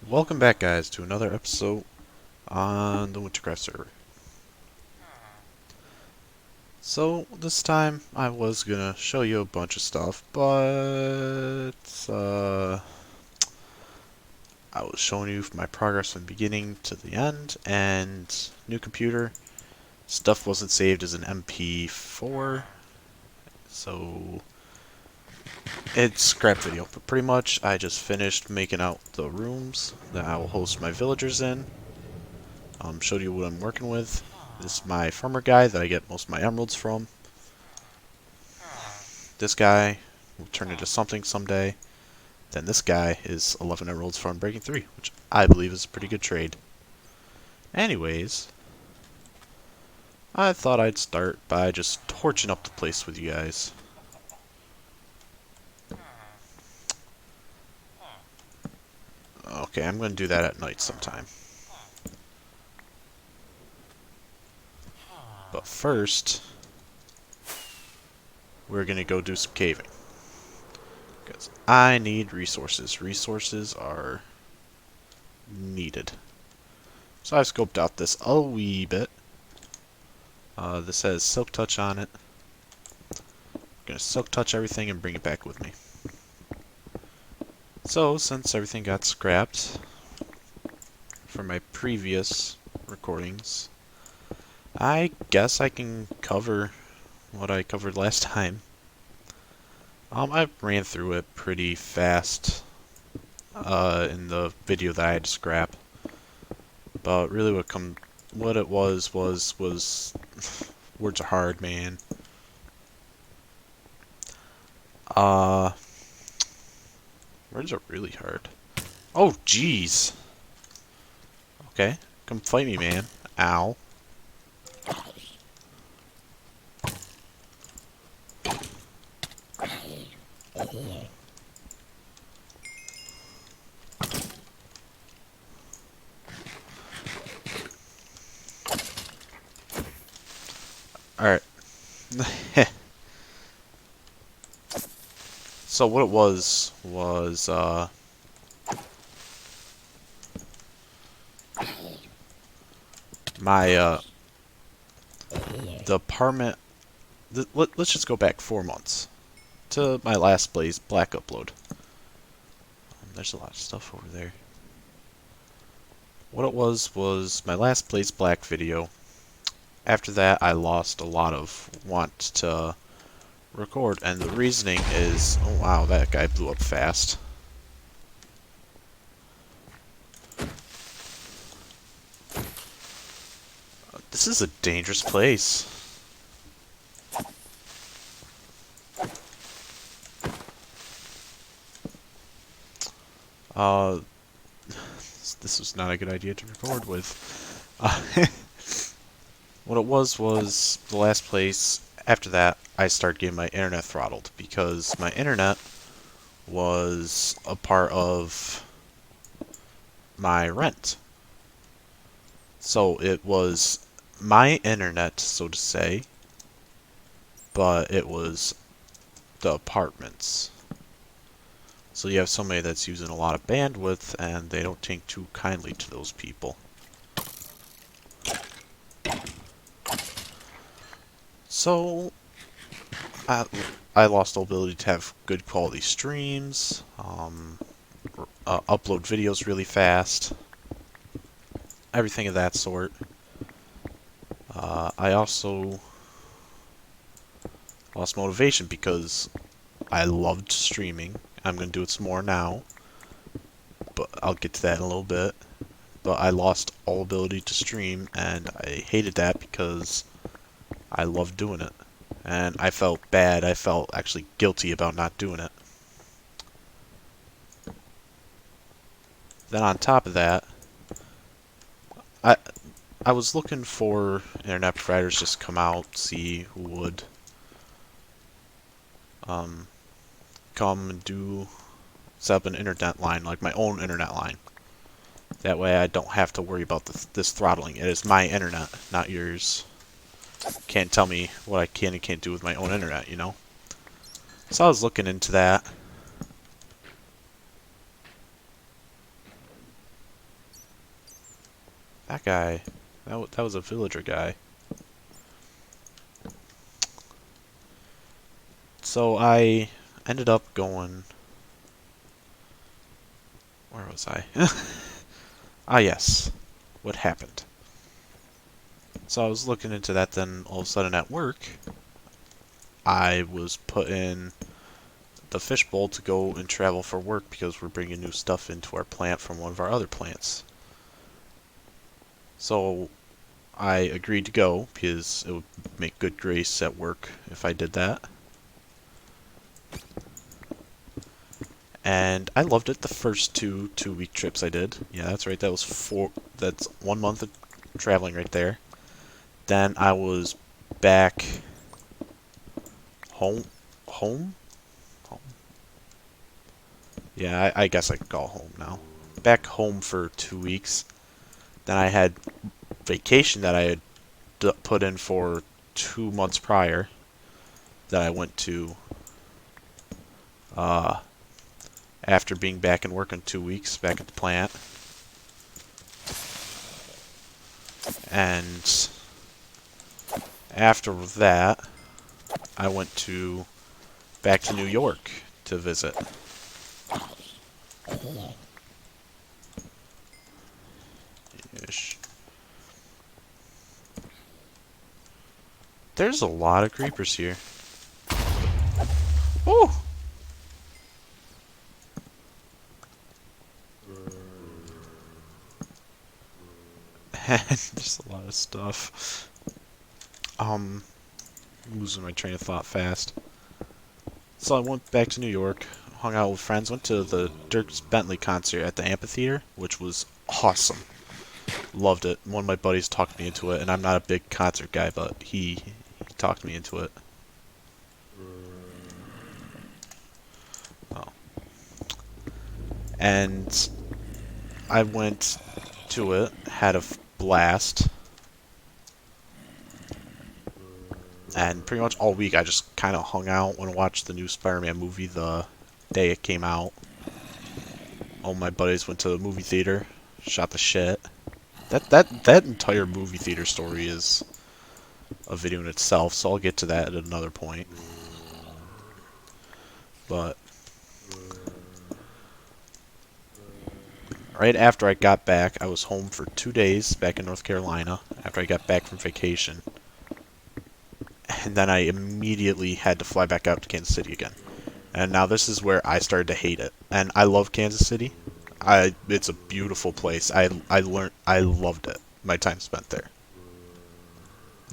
Welcome back, guys, to another episode on the Wintercraft server. So, this time I was gonna show you a bunch of stuff, but I was showing you my progress from the beginning to the end, and new computer, stuff wasn't saved as an MP4, so it's scrap video. But pretty much I just finished making out the rooms that I will host my villagers in. Showed you what I'm working with. This is my farmer guy that I get most of my emeralds from. This guy will turn into something someday. Then this guy is 11 emeralds from Breaking 3, which I believe is a pretty good trade. Anyways, I thought I'd start by just torching up the place with you guys. Okay, I'm going to do that at night sometime. But first, we're going to go do some caving. Because I need resources. Resources are needed. So I've scoped out this a wee bit. This has Silk Touch on it. I'm going to Silk Touch everything and bring it back with me. So, since everything got scrapped from my previous recordings, I guess I can cover what I covered last time. I ran through it pretty fast in the video that I had to scrap. But really what it was words are hard, man. Words are really hard. Oh, jeez. Okay, come fight me, man. Ow. Alright. So what it was my the apartment. Let's just go back 4 months to my last Blaze Black upload. There's a lot of stuff over there. What it was my last Blaze Black video. After that, I lost a lot of want to record, and the reasoning is, oh wow, that guy blew up fast. This is a dangerous place. This was not a good idea to record with. What it was the last place. After that, I started getting my internet throttled because my internet was a part of my rent. So it was my internet, so to say, but it was the apartment's. So you have somebody that's using a lot of bandwidth, and they don't take too kindly to those people. So I lost the ability to have good quality streams, upload videos really fast, everything of that sort. I also lost motivation because I loved streaming. I'm going to do it some more now, but I'll get to that in a little bit. But I lost all ability to stream, and I hated that because I loved doing it. And I felt bad. I felt actually guilty about not doing it. Then on top of that, I was looking for internet providers just come out, see who would come and set up an internet line, like my own internet line. That way I don't have to worry about this throttling. It is my internet, not yours. Can't tell me what I can and can't do with my own internet, you know? So I was looking into that. That guy, that was a villager guy. So I ended up going. Where was I? Ah, yes. What happened? So I was looking into that, then all of a sudden at work, I was put in the fishbowl to go and travel for work because we're bringing new stuff into our plant from one of our other plants. So I agreed to go because it would make good grace at work if I did that. And I loved it the first two-week trips I did. Yeah, that's right. That's 1 month of traveling right there. Then I was back home. Home? Home. Yeah, I guess I could call home now. Back home for 2 weeks. Then I had vacation that I had put in for 2 months prior that I went to uh, after being back and working 2 weeks back at the plant. And after that, I went back to New York to visit. Ish. There's a lot of creepers here. Woo! There's a lot of stuff. I'm losing my train of thought fast. So I went back to New York, hung out with friends, went to the Dirk Bentley concert at the amphitheater, which was awesome. Loved it. One of my buddies talked me into it, and I'm not a big concert guy, but he talked me into it. Oh. And I went to it, had a blast, and pretty much all week I just kind of hung out and watched the new Spider-Man movie the day it came out. All my buddies went to the movie theater, shot the shit. That entire movie theater story is a video in itself, so I'll get to that at another point. But right after I got back, I was home for 2 days back in North Carolina after I got back from vacation. And then I immediately had to fly back out to Kansas City again. And now this is where I started to hate it. And I love Kansas City. It's a beautiful place. I loved it. My time spent there.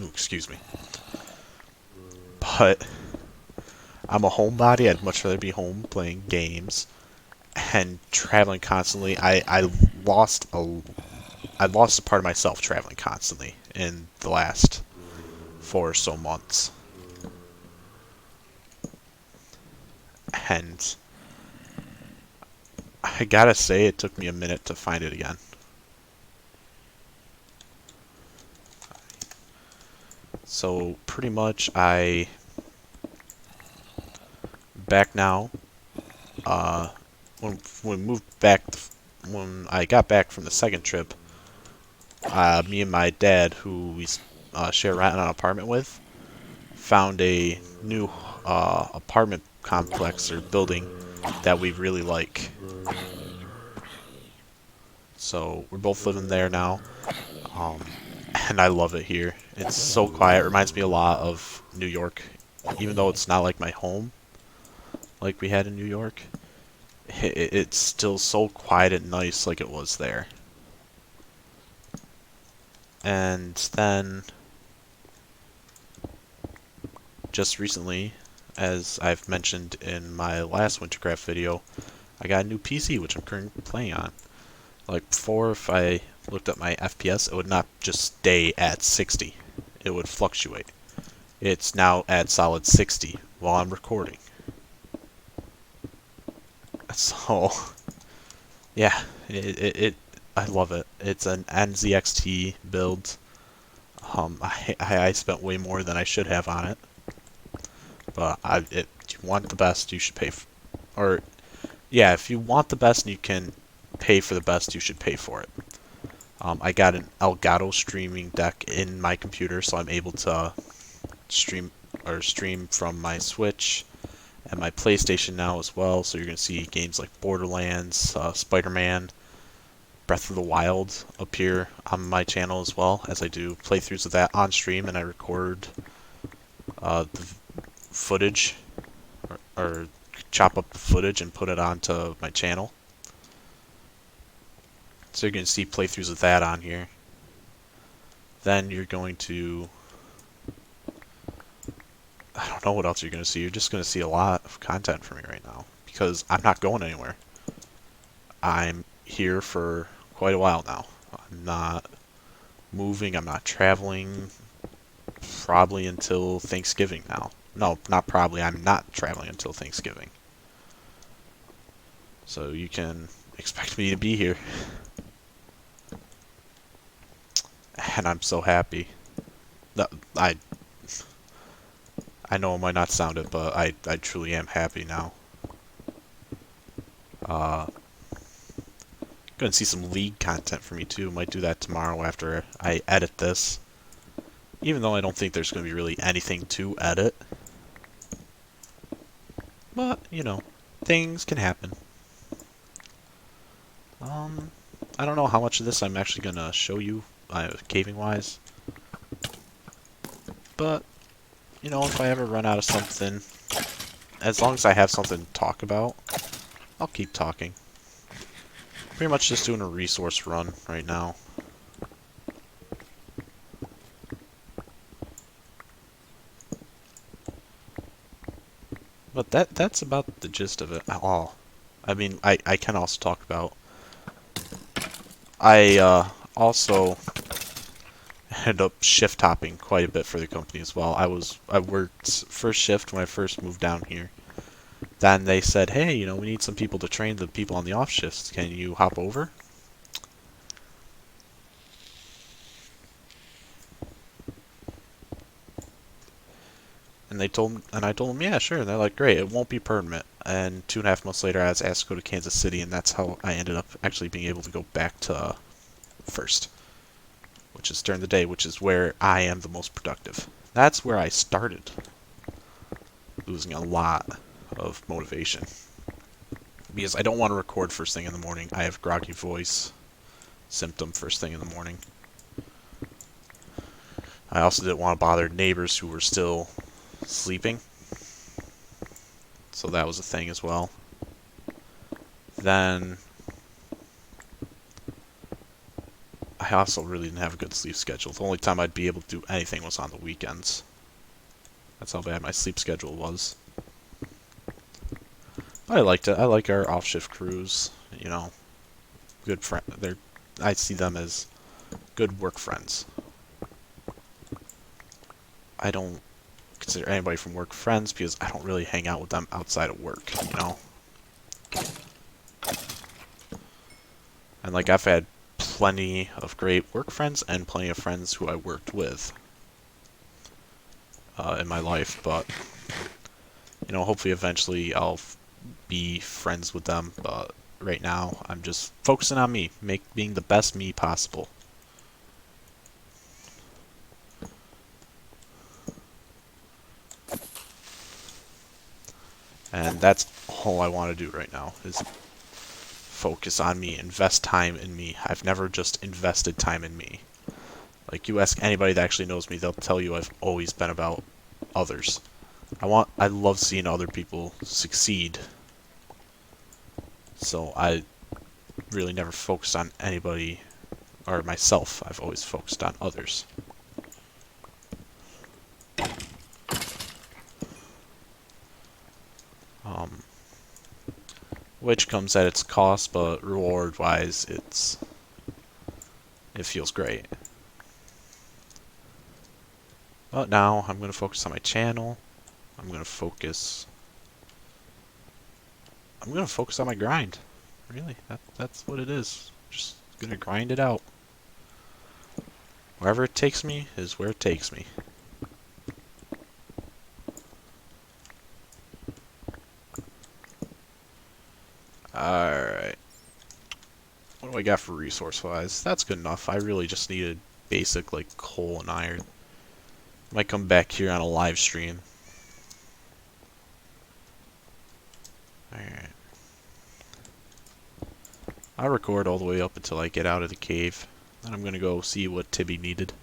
Ooh, excuse me. But I'm a homebody. I'd much rather be home playing games and traveling constantly. I lost a part of myself traveling constantly in the last 4 or so months. And I gotta say, it took me a minute to find it again. So pretty much back now. When we moved back, when I got back from the second trip, me and my dad, who we share an apartment with, found a new apartment complex or building that we really like. So we're both living there now, and I love it here. It's so quiet. It reminds me a lot of New York, even though it's not like my home, like we had in New York. It's still so quiet and nice, like it was there. And then just recently, as I've mentioned in my last Wintercraft video, I got a new PC, which I'm currently playing on. Like before, if I looked at my FPS, it would not just stay at 60. It would fluctuate. It's now at solid 60 while I'm recording. So, yeah, I love it. It's an NZXT build. I spent way more than I should have on it. But if you want the best, you should pay yeah, if you want the best and you can pay for the best, you should pay for it. I got an Elgato streaming deck in my computer, so I'm able to stream from my Switch and my PlayStation now as well. So you're gonna see games like Borderlands, Spider-Man, Breath of the Wild appear on my channel as well, as I do playthroughs of that on stream, and I record the footage or chop up the footage and put it onto my channel. So you're going to see playthroughs of that on here. Then you're going to... I don't know what else you're going to see. You're just going to see a lot of content from me right now, because I'm not going anywhere. I'm here for quite a while now. I'm not moving, I'm not traveling, probably until Thanksgiving now. No, not probably, I'm not traveling until Thanksgiving. So you can expect me to be here. And I'm so happy. I know it might not sound it, but I truly am happy now. Gonna see some League content for me too. Might do that tomorrow after I edit this. Even though I don't think there's gonna be really anything to edit. But, you know, things can happen. I don't know how much of this I'm actually gonna show you, caving wise. But, you know, if I ever run out of something, as long as I have something to talk about, I'll keep talking. Pretty much just doing a resource run right now. But that's about the gist of it. Oh, I mean, I can also talk about... I also ended up shift hopping quite a bit for the company as well. I worked first shift when I first moved down here. Then they said, hey, you know, we need some people to train the people on the off shifts. Can you hop over? And I told them, yeah, sure. And they're like, great, it won't be permanent. And 2.5 months later, I was asked to go to Kansas City, and that's how I ended up actually being able to go back to first, which is during the day, which is where I am the most productive. That's where I started losing a lot of motivation, because I don't want to record first thing in the morning. I have groggy voice symptom first thing in the morning. I also didn't want to bother neighbors who were still sleeping, so that was a thing as well. Then I also really didn't have a good sleep schedule. The only time I'd be able to do anything was on the weekends. That's how bad my sleep schedule was. I liked it. I like our off-shift crews. You know, good friend. I see them as good work friends. I don't consider anybody from work friends because I don't really hang out with them outside of work, you know? And like, I've had plenty of great work friends and plenty of friends who I worked with in my life, but you know, hopefully eventually I'll be friends with them, but right now I'm just focusing on me, being the best me possible. And that's all I want to do right now, is focus on me, invest time in me. I've never just invested time in me. Like, you ask anybody that actually knows me, they'll tell you I've always been about others. I love seeing other people succeed. So I really never focused on anybody or myself. I've always focused on others. Which comes at its cost, but reward-wise, it feels great. But now I'm going to focus on my channel. I'm going to focus on my grind. Really, that's what it is. Just going to grind it out. Wherever it takes me is where it takes me. Alright. What do I got for resource-wise? That's good enough. I really just needed basic, like, coal and iron. Might come back here on a live stream. Alright. I'll record all the way up until I get out of the cave. Then I'm gonna go see what Tibby needed.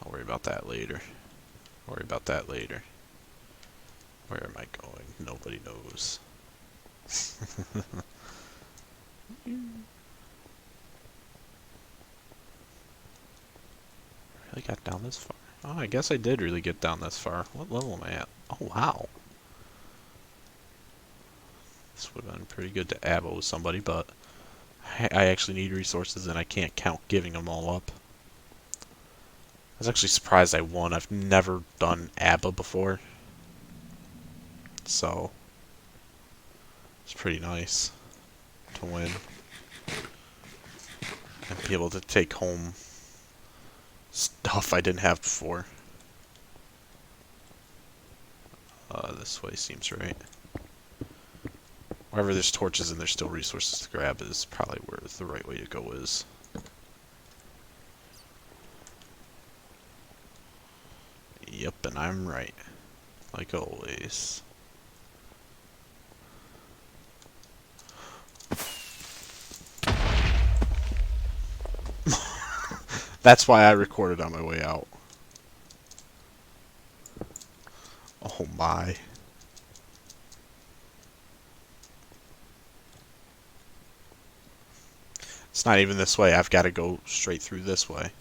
I'll worry about that later. Worry about that later. Where am I going? Nobody knows. Really got down this far? Oh, I guess I did really get down this far. What level am I at? Oh, wow. This would have been pretty good to abo with somebody, but I actually need resources and I can't count giving them all up. I was actually surprised I won. I've never done ABBA before. So, it's pretty nice to win. And be able to take home stuff I didn't have before. This way seems right. Wherever there's torches and there's still resources to grab is probably where the right way to go is. Yep, and I'm right. Like always. That's why I recorded on my way out. Oh my. It's not even this way. I've got to go straight through this way.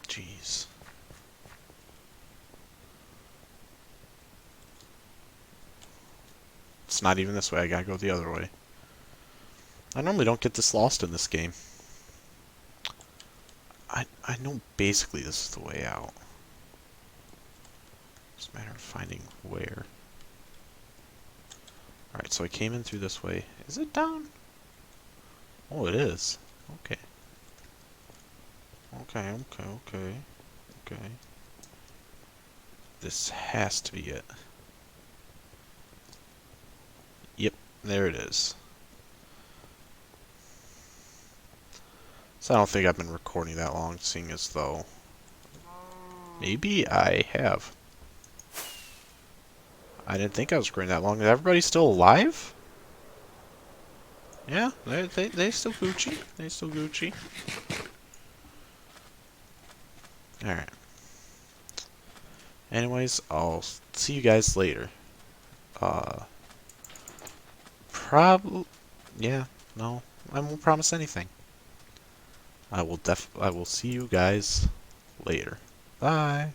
Jeez. It's not even this way. I gotta go the other way. I normally don't get this lost in this game. I know basically this is the way out. It's a matter of finding where. Alright, so I came in through this way. Is it down? Oh, it is. Okay. Okay. This has to be it. Yep, there it is. So I don't think I've been recording that long, seeing as though maybe I have. I didn't think I was recording that long. Is everybody still alive? Yeah, they still Gucci. They still Gucci. Alright. Anyways, I'll see you guys later. Yeah, no, I won't promise anything. I will see you guys later. Bye.